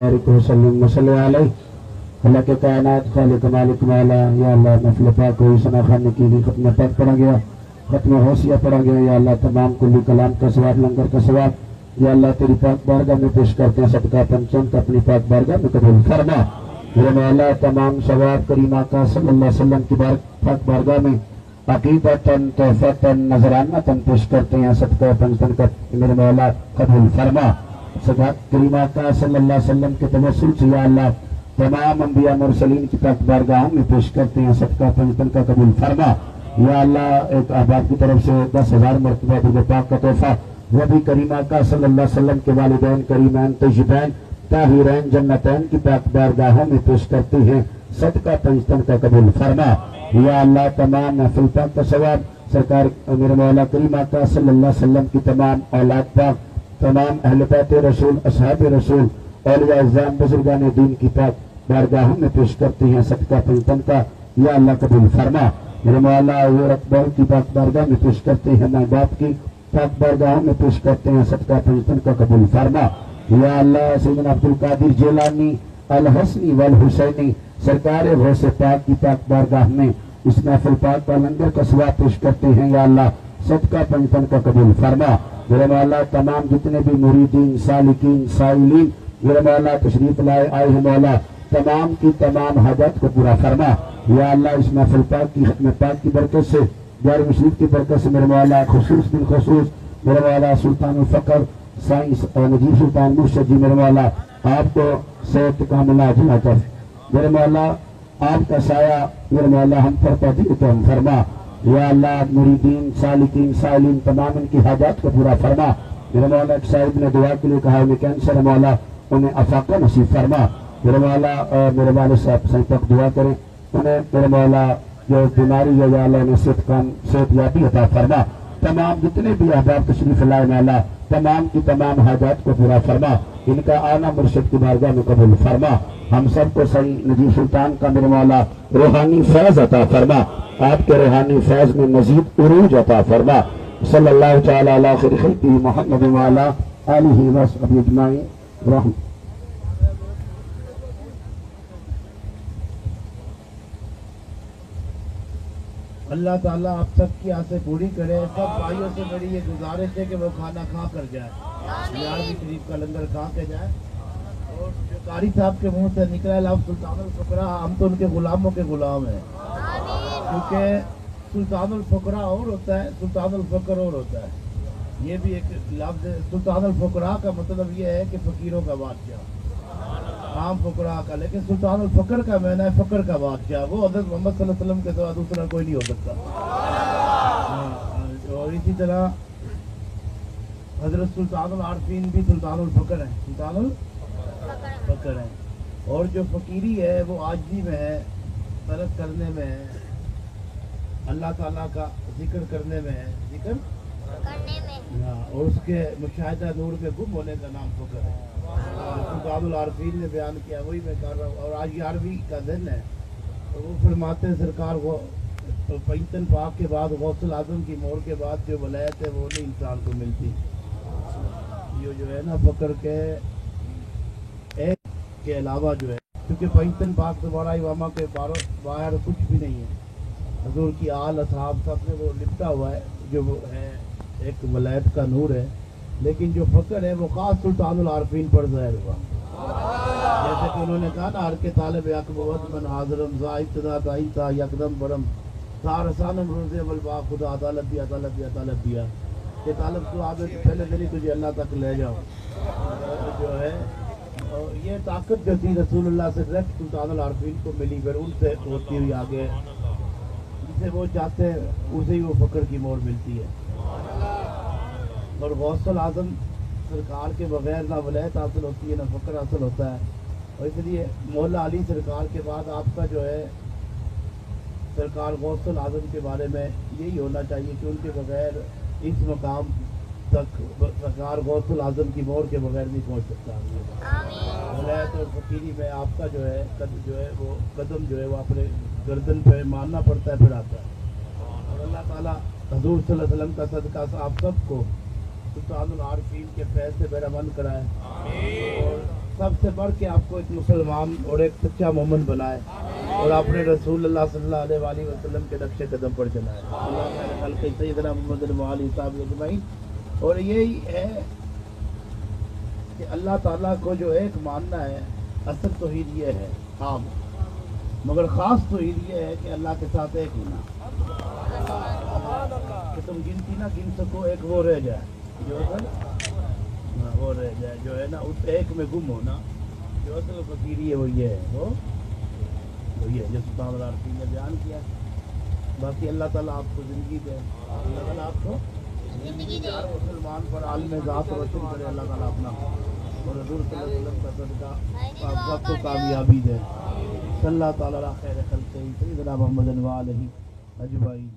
وسلم وصلی علیہ اللہ کے کائنات خالق مالک مولا. یا اللہ نفل پاک ہوئی ثنا خانے کے لیے ختم پاک پڑھا گیا، ختم حوثیہ پڑھا گیا. یا اللہ تمام کلی کلام کا ثواب، لنگر کا ثواب یا اللہ تیری پاک بارگاہ میں پیش کرتے ہیں. صدقہ پنچم کا اپنی پاک بارگاہ میں قبول فرما. میرے مولا تمام ثواب کریم آقا صلی اللہ علیہ وسلم کی پاک بارگاہ میں عقیدتاً تحفۃً نذرانۃً پیش کرتے ہیں. صدقہ پنچم کا میرے مولا قبول فرما. صدقہ کریم آقا صلی اللہ علیہ وسلم کے توسل سے یا اللہ تمام انبیاء مرسلین کی پاک بارگاہ میں پیش کرتے ہیں. صدقہ پنچم کا قبول فرما. یا اللہ ایک احباب کی طرف سے 10,000 مرتبہ درود پاک کا تحفہ نبی کریم آقا صلی اللہ علیہ وسلم کے والدین کریمین طیبین طاہرین جنتین کی پاک بارگاہوں میں پیش کرتے ہیں. صدقہ پنچم کا قبول فرما. یا اللہ تمام محفل پاک کا ثواب سرکار میرے مولا کریم آقا صلی اللہ علیہ وسلم کی تمام اولاد پاک، تمام اہل بیت رسول، اصحاب رسول، اولیاء اعظام بزرگان دین کی پاک بارگاہوں میں پیش کرتے ہیں. صدقہ پنچم کا یا اللہ قبول فرما. میرے مولا وہ رقبہ کی پاک بارگاہ میں پیش کرتے ہیں، ماں باپ کی پاک بارگاہوں میں پیش کرتے ہیں. صدقہ پنچم کا قبول فرما. یا اللہ سیدنا عبدالقادر جیلانی الحسنی والحسینی سرکار غوث پاک کی پاک بارگاہ میں اس محفل پاک کا لنگر کا ثواب پیش کرتے ہیں. یا اللہ صدقہ پنچم کا قبول فرما. میرے مولا تمام جتنے بھی مریدین سالکین سائلین میرے مولا تشریف لائے آئے ہیں مولا تمام کی تمام حاجات کو پورا فرما. یا اللہ اس محفل پاک کی ختم پاک کی برکت سے جار مشریف کی برکت سے میرے مولا خصوص بالخصوص میرے مولا سلطان الفقر سائنس نجیب سلطان مرشد جی میرے مولا آپ کو صحت کاملہ عاجلہ کر میرے مولا آپ کا سایہ میرے مولا ہم پر تم فرما. یا اللہ مریدین سالکین سائلین تمام ان کی حاجات کو پورا فرما. میرے مولا ایک صاحب نے دعا کے لیے کہا ہے کینسر مولا انہیں افاقہ نصیب فرما. میرے مولا میرے والد صاحب سے تک دعا کریں انہیں میرے مولا جو بیماری ہے یا اللہ انہیں صحت یابی عطا فرما. تمام جتنے بھی احباب تشریف لائے مولا تمام کی تمام حاجات کو پورا فرما. ان کا آنا مرشد کی بارگاہ میں قبول فرما. ہم سب کو صحیح نجیب سلطان کا میرے مولا روحانی فیض عطا فرما. آپ کے روحانی فیض میں مزید عروج عطا فرما. صلی اللہ تعالی علی خیر خلقہ محمد وعلی آلہ وصحبہ اجمعین رحم. اللہ تعالیٰ آپ سب کی آسیں پوری کرے. سب بھائیوں سے میری یہ گزارش ہے کہ وہ کھانا کھا کر جائے، 11ویں شریف کا لنگر کھا کے جائے. اور جو قاری صاحب کے منہ سے نکلا لفظ سلطان الفقراء، ہم تو ان کے غلاموں کے غلام ہیں. کیونکہ سلطان الفقراء اور ہوتا ہے، سلطان الفقر اور ہوتا ہے. یہ بھی ایک لفظ ہے. سلطان الفقراء کا مطلب یہ ہے کہ فقیروں کا بادشاہ، عام فقراء کا. لیکن سلطان الفقر کا معنی ہے فقر کا بادشاہ. وہ حضرت محمد صلی اللہ علیہ وسلم کے سوا دوسرا کوئی نہیں ہو سکتا. اور اسی طرح حضرت سلطان العارفین بھی سلطان الفقر ہیں، سلطان الفقر ہیں. اور جو فقیری ہے وہ عاجزی میں ہے، طلب کرنے میں ہے، اللہ تعالیٰ کا ذکر کرنے میں ہے، ذکر کرنے میں، اور اس کے مشاہدہ نور میں گم ہونے کا نام فقر ہے. سلطان العارفین نے بیان کیا وہی میں کر رہا ہوں. اور آج 11ویں کا دن ہے تو وہ فرماتے ہیں سرکار وہ پنچم پاک کے بعد غوث الاعظم کی مہر کے بعد جو ولایت ہے وہ نہیں انسان کو ملتی. یہ جو ہے نا فقر کے علاوہ جو ہے، کیونکہ پنچم پاک دوبارہ امامہ کے باہر کچھ بھی نہیں ہے. حضور کی آل اصحاب سب نے وہ لپٹا ہوا ہے جو وہ ہے ایک ولایت کا نور ہے. لیکن جو فقر ہے وہ خاص سلطان العارفین پر ظاہر ہوا. جیسے کہ انہوں نے کہا نا ہر کے طالب اکبوت من حاضرم زا ابتدا تعین تھا یکدم برم سارسانم روزے والبا خدا عدالت دیا عدالت دیا عدالت دیا کہ طالب تو آگے پہلے دن ہی تجھے اللہ تک لے جاؤ. جو ہے یہ طاقت جو تھی رسول اللہ سے ڈائریکٹ سلطان العارفین کو ملی، پھر ان سے ہوتی ہوئی آگے جسے وہ چاہتے ہیں اسے ہی وہ فقر کی مہر ملتی ہے. اور غوث الاعظم سرکار کے بغیر نہ ولایت حاصل ہوتی ہے نہ فقر حاصل ہوتا ہے. اور اس لیے مولا علی سرکار کے بعد آپ کا جو ہے سرکار غوث الاعظم کے بارے میں یہی ہونا چاہیے کہ ان کے بغیر اس مقام تک سرکار غوث الاعظم کی مہر کے بغیر نہیں پہنچ سکتا. ولایت اور فقیری میں آپ کا جو ہے وہ قدم جو ہے وہ اپنے گردن پہ ماننا پڑتا ہے پھر آتا ہے. اور اللہ تعالیٰ حضور صلی اللہ علیہ وسلم کا صدقہ آپ سب کو سلطان العارفین کے فیض سے بہرہ مند کرائے. اور سب سے بڑھ کے آپ کو ایک مسلمان اور ایک سچا مومن بنائے اور اپنے رسول اللہ صلی اللہ علیہ وآلہ وسلم کے نقش قدم پر چلائے اللہ تعالی خلق سیدنا محمد علیہ صاحب اجمعین۔ اور یہی ہے کہ اللہ تعالیٰ کو جو ایک ماننا ہے، اصل توحید یہ ہے عام، مگر خاص توحید یہ ہے کہ اللہ کے ساتھ ایک ہونا، کہ تم گنتی نہ گن سکو، ایک وہ رہ جائے جو اصل وہ رہ جائے، جو ہے نا اس ایک میں گم ہونا، جو اصل فقیری ہے وہ یہ ہے، وہ یہ ہے جو سلطان العارفین نے بیان کیا۔ باقی اللہ تعالیٰ آپ کو زندگی دے، اللہ تعالیٰ آپ کو زندگی دے، ہر مسلمان پر عالم ذات روشن کرے اللہ تعالیٰ اپنا، اور حضور صلی اللہ علیہ وسلم کا صدقہ آپ سب کو کامیابی دے۔ صلی اللہ تعالیٰ علی خیر خلقہ سیدنا محمد و آلہ اجمعین۔